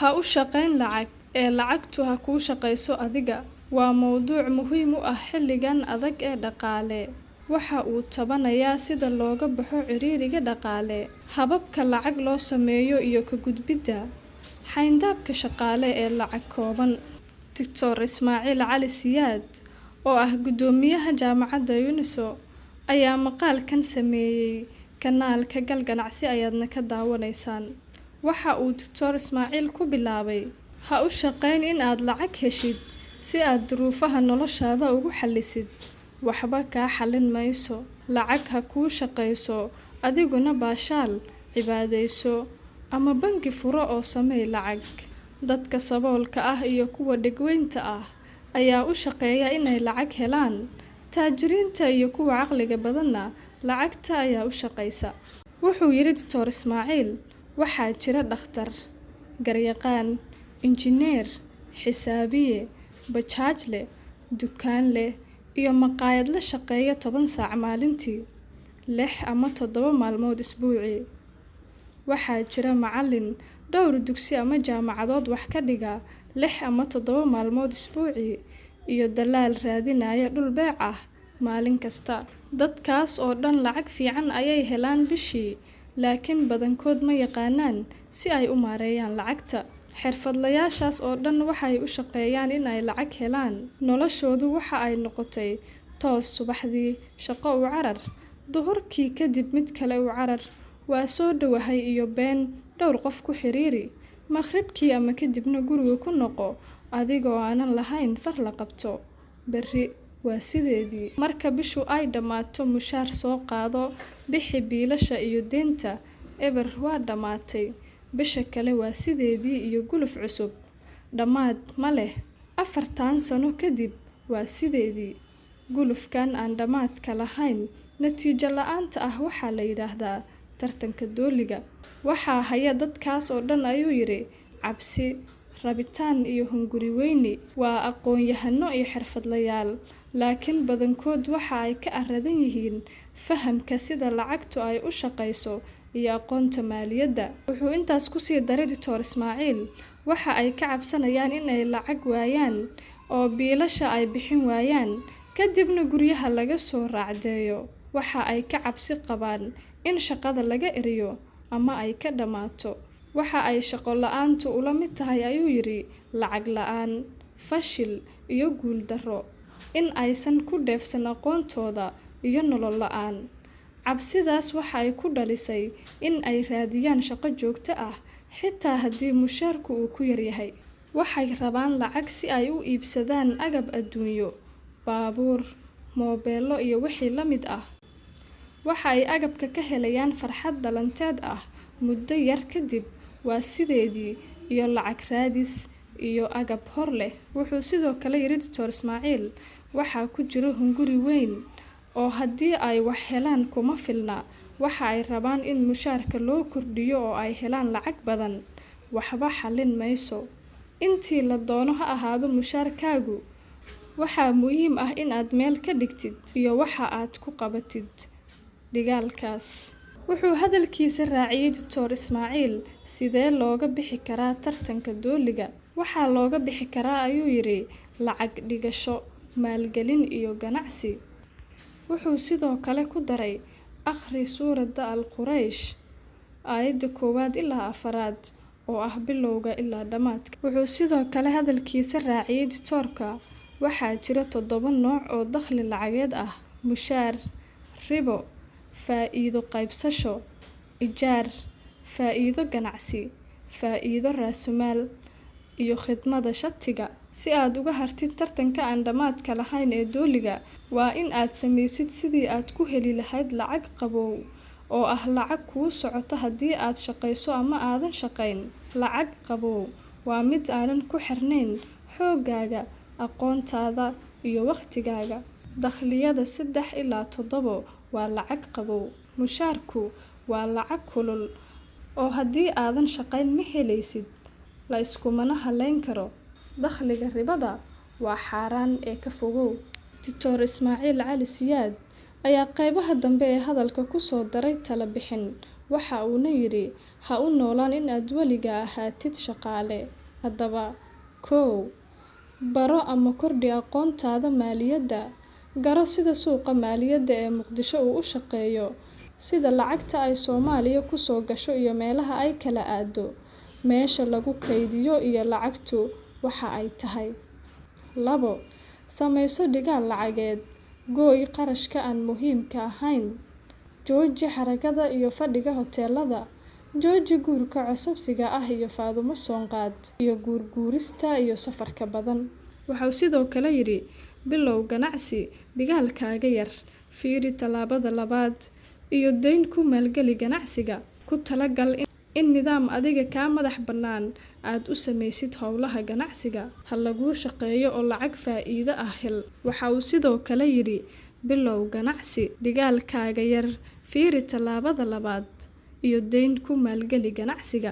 Ha u shaqayn lacag ee lacagtu ha kuu shaqayso adiga waa mowduuc muhiim u ah xilligan adag ee dhaqaale. Waxa uu tabanayaa sida looga baxo ciriiriga dhaqaale, hababka lacag loo sameeyo iyo ka gudbidda xayndaabka shaqaale ee lacag kooban. Dr. Ismaaciil Cali Siyaad, oo ah guddoomiyaha jaamacadda UNISO, ayaa maqaalkan sameeyay kanaalka Gal Ganacsi ayaadna ka daawanaysaan. Waxa uu Dr. Ismaaciil ku bilaabay: ha u shaqayn in aad lacag heshid si aad duruufaha noloshaada ugu xallisid. Waxba kaa xallin mayso. Lacag ha kuu shaqayso, adiguna baashaal, cibaadayso, ama bangi furo oo samee lacag. Dadka saboolka ah iyo kuwa dhegweynta ah ayaa u shaqeeya inay lacag helaan. Taajiriinta iyo kuwa caqliga badanna lacagta ayaa u shaqaysa. Wuxuu yiri Dr. Ismaaciil: waxaa jira dhakhtar, garyaqaan, injineer, xisaabiye, bajaajle, dukaanle, iyo maqaayad la shaqeeya 10 saac maalintii, 6 ama 7 maalmood isbuucii. Waxaa jira macallin dhowr dugsi ama jaamacadood wax ka dhiga 6 ama 7 maalmood isbuucii, iyo dalaal raadinaya dhul beec ah maalin kasta. Dadkaas oo dhan lacag fiican ayay helaan bishii, laakiin badankood ma yaqaanaan si ay u maareeyaan lacagta. Xirfadlayaashaas oo dhan waxay u shaqeeyaan in ay lacag helaan. Noloshoodu waxa ay noqotay toos subaxdii shaqo u carar, duhurkii kadib mid kale u carar, waa soo dhawahay iyo been dhowr qof ku xiriiri, maqribkii ama kadibna guriga ku noqo adigoo aanan lahayn far la qabto. Berri waa sideedii. Marka bishu ay dhammaato, mushaar soo qaado, bixi biilasha iyo deenta, eber waa dhammaatay. Bisha kale waa sideedii iyo guluf cusub. Dhammaad ma leh. 4 sano kadib waa sideedii. Gulufkan aan dhammaadka lahayn, natiijo la'aanta ah waxaa la yiraahdaa tartanka dooliga. Waxaa haya dadkaas oo dhan, ayuu yiri, cabsi, rabitaan iyo hunguri weyni. Waa aqoon-yahano iyo xirfadlayaal, laakiin badankood waxa ay ka aradan yihiin fahamka sida lacagtu ay u shaqayso iyo aqoonta maaliyadda. Wuxuu intaas ku sii daray Dr. Ismaaciil: waxa ay ka cabsanayaan in ay lacag waayaan oo biilasha ay bixin waayaan, kadibna guryaha laga soo raacdeeyo. Waxa ay ka cabsi qabaan in shaqada laga eriyo ama ay ka dhammaato. Waxa ay shaqo la'aantu ula mid tahay, ayuu yiri, lacag la'aan, fashil iyo guul darro. In aysan ku dheefsan aqoontooda iyo nolol la'aan. Cabsidaas waxa ay ku dhalisay in ay raadiyaan shaqo joogto ah, xitaa haddii mushaarku uu ku yar yahay. Waxay rabaan lacag si ay u iibsadaan agab adduunyo, baabuur, moobeello iyo wixii la mid ah. Waxa ay agabka ka helayaan farxad dhalanteed ah. Muddo yar kadib waa sideedii iyo lacag raadis iyo agab hor leh. Wuxuu sidoo kale yiri Dr. Ismaaciil: waxaa ku jira hunguri weyn oo haddii ay wax helaan kuma filna. Waxa ay rabaan in mushaarka loo kordhiyo oo ay helaan lacag badan. Waxba xallin mayso. Intii la doono ha ahaado mushaarkaagu. Waxaa muhiim ah in aad meel ka dhigtid iyo waxa aad ku qabatid dhigaalkaas. Wuxuu hadalkiisa raaciyay Dr. Ismaaciil: sidee looga bixi karaa tartanka dooliga? Waxaa looga bixi karaa, ayuu yiri, lacag dhigasho, maalgelin iyo ganacsi. Wuxuu sidoo kale ku daray: akhri suuradda Al-Quraysh, aayadda 1 ilaa 4, oo ah bilowga ilaa dhammaadka. Wuxuu sidoo kale hadalkiisa raaciyay Dr. waxaa jira 7 nooc oo dakhli lacageed ah: mushaar, ribo, faa'iido qaybsasho, ijaar, faa'iido ganacsi, faa'iido raasumaal, iyo khidmada shatiga. Si aad uga hartid tartanka aan dhammaadka lahayn ee dooliga, waa in aad samaysid sidii aad ku heli lahayd lacag qabow oo ah lacag kuu socota haddii aad shaqayso ama aadan shaqayn. Lacag qabow waa mid aanan ku xirnayn xooggaaga, aqoontaada iyo waqtigaaga. Dakhliyada 3 ilaa 7 waa lacag qabow. Mushaarku waa lacag kulul oo haddii aadan shaqayn ma helaysid, la iskumana halayn karo. Dakhliga ribada waa xaaraan ee ka fogow. Dr. Ismaaciil Cali Siyaad ayaa qaybaha dambe ee hadalka ku soo daray talo bixin. Waxa uuna yidhi ha u noolaan in aad weligaa ahaatid shaqaale. Haddaba, 1. Baro ama kordhi aqoontaada maaliyadda. Garo sida suuqa maaliyadda ee Muqdisho uu u shaqeeyo, sida lacagta ay Soomaaliya ku soo gasho iyo meelaha ay kala aado, meesha lagu kaydiyo iyo lacagtu waxa ay tahay. 2. Samayso dhigaal lacageed. Gooy qarashka aan muhiimka ahayn. Jooji xaragada iyo fadhiga hoteelada. Jooji guurka cusubsiga ah iyo faadumo soonqaad iyo guurguurista iyo safarka badan. Waxau sidoo kale yidhi bilow ganacsi dhigaalkaaga yar. Fiiri tallaabada 2 iyo dayn ku maalgeli ganacsiga. Ku talagal in nidaam adiga kaa madax bannaan aad u samaysid howlaha ganacsiga. Ha laguu shaqeeyo oo lacag faa'iido ah hel. Waxa uu sidoo kale yidhi bilow ganacsi dhigaalkaaga yar. Fiiri tallaabada 2 iyo dayn ku maalgeli ganacsiga.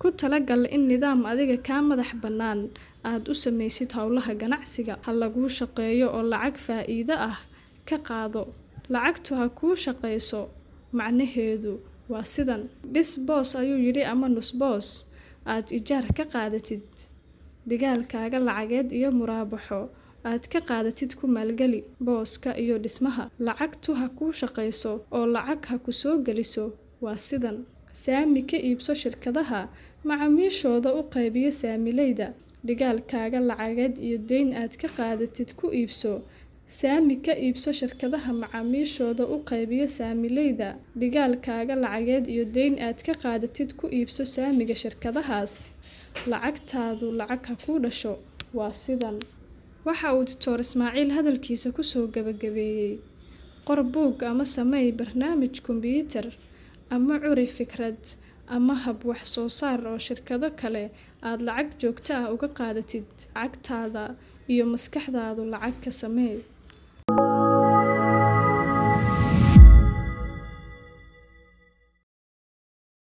Ku talagal in nidaam adiga kaa madax bannaan aad u samaysid howlaha ganacsiga. Ha laguu shaqeeyo oo lacag faa'iido ah ka qaado. Lacagtu ha kuu shaqeyso. Macnaheedu waa sidan. Dhis boos ayuu yidhi ama nus boos aad ijaar ka qaadatid. Dhigaalkaaga lacageed iyo muraabaxo aad ka qaadatid ku maalgeli booska iyo dhismaha. Lacagtu ha kuu shaqeyso oo lacag ha ku soo geliso. Waa sidan. Saami ka iibso shirkadaha macaamiishooda u qaybiyo saamileyda. Dhigaalkaaga lacageed iyo dayn aad ka qaadatid ku iibso. Saami ka iibso shirkadaha macaamiishooda u qaybiyo saamileyda. Dhigaalkaaga lacageed iyo dayn aad ka qaadatid ku iibso saamiga shirkadahaas. Lacagtaadu lacag ha kuu dhasho. Waa sidan. Waxa uu Dr. Ismaaciil hadalkiisa ku soo gabagabeeyay. Qor buug ama samey barnaamij kombiyuutar ama curi fikrad ama hab wax soo saar oo shirkado kale aad lacag joogto ah uga qaadatid. Lacagtaada iyo maskaxdaadu lacag ka samee.